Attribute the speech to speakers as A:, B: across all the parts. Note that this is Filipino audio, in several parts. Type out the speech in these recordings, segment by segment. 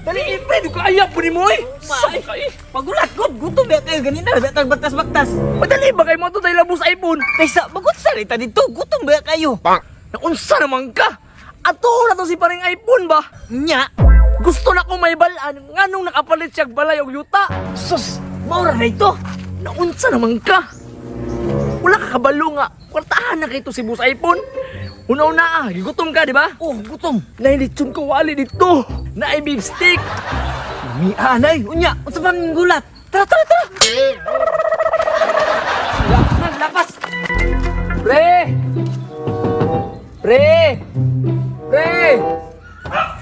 A: Dali, pre, di ko ayak po ni mo eh. Saan ka eh?
B: Pagulat ko, gutom ba kayo ganina, datang baktas-baktas.
A: Madali ba kayo mo ito tayo labos iPhone?
B: Kaysa, bagot salita dito, gutom ba kayo?
A: Naunsa naman ka? Ato na to si paring iPhone ba?
B: Nya,
A: Gusto na ko may balaan, nganong nakapalit siya balay og yuta.
B: sus, maura na ito.
A: Naunsa naman ka? Wala ka kabalo nga. Kwartahan na kayo si Boss iPhone. Una-una gigutom ka, di ba?
B: Oh, gutom.
A: Nailitsyon ko wali dito. Naay beef steak.
B: Mi anay, unya, unsa pa ning gulat? Tara, tara, tara. Lapas, lapas.
A: Pre! Pre! Pre!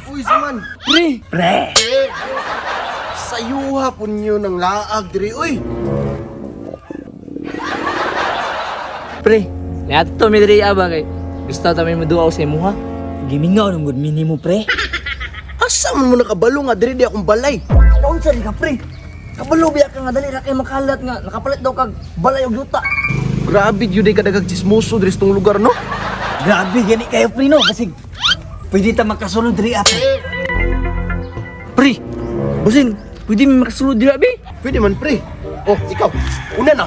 C: Uy, saman.
A: Pre!
B: Pre.
C: Sayuha po niyo ng laag diri. Uy,
A: Pre! Nato mi diri ba kay gusto ta may maduaw sa imo ha?
B: Gimingaw ng good mini mo, pre.
C: asa man mo nakabalo nga diri di akong balay.
B: Naunsa ni ka, pre? Kabalo biya ka nga dali ra kay makalat nga nakapalit daw kag balay og yuta.
C: Grabe gyud ay kadagag chismoso diri sa tong lugar no.
B: Grabe gani kayo, pre, no? Kasi pwede ta makasulod diri, pre.
A: Pre! Bosin, pwede mi makasulod dira bi?
C: Pwede man pre. Oh, ikaw. Una na.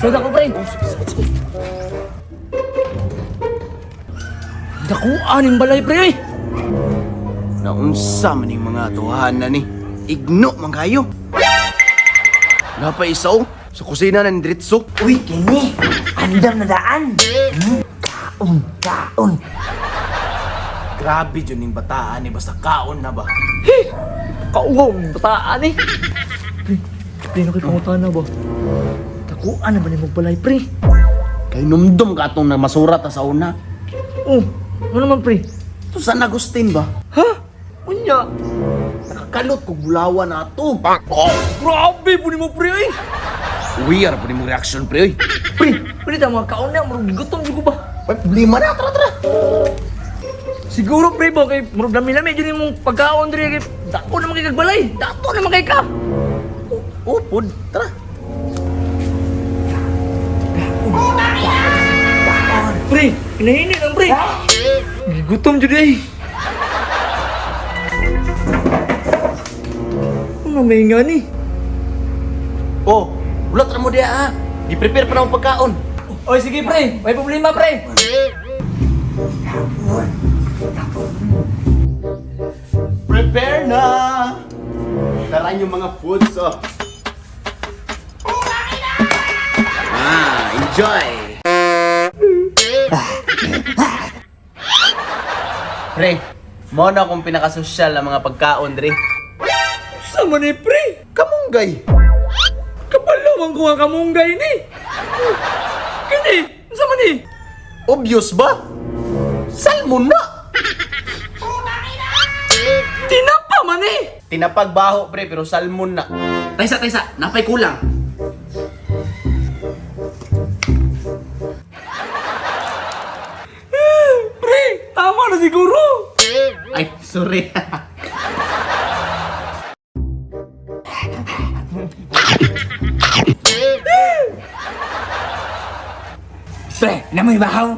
A: Sada ko pre. Dakuan yung balay pre.
C: Naunsa man yung mga tuhanan ni. Igno man kayo. Napay isaw sa kusina ng diretso.
B: Uy, kini. Andam na daan. Kaon, kaon.
C: Grabe yun yung bataan eh. Basta kaon na ba?
A: Kauwaw, bataan eh. Pre, pre na kayo pangutan na ba? Dakuan naman yung balay pre.
C: Kay numdum ka atong na masurat sa una.
A: Oh, ano naman pre?
C: Ito San Agustin ba?
A: Ha? Unya?
C: Nakakalot kog bulawan na ato.
A: Oh, grabe po ni mo pre eh.
C: Weird po ni mong reaction pre. Oy.
A: Pre, pre ta mga kaon na, marunong gutom ko ba?
C: Ay, problema na. Tara, tara.
A: Siguro pre ba kay murag dami-dami yun yung pagkaon diri kay dako naman kay kagbalay. Dako naman kay ka.
C: Oh, pod. Tara.
A: Pre, hinahini lang pre. Gutom jud eh. Ano may nga ni?
C: Oh, ulat na mo diya ha. Di-prepare pa na akong pagkaon.
A: Oy sige pre, may problema pre.
C: Prepare na! Tara yung mga foods, oh. Enjoy! Pre, mo na akong pinakasosyal na mga pagkaon, Dre.
A: Sama ni pre.
C: Kamunggay!
A: Kabalo man ko nga kamunggay ni. Kini, sama ni.
C: Obvious ba? Salmon na!
A: Tinapa man eh.
C: Tinapagbaho, pre, pero salmon na. Taysa, napay kulang.
A: Pre, tama na siguro.
C: Ay, sorry.
B: Pre, na may bahaw.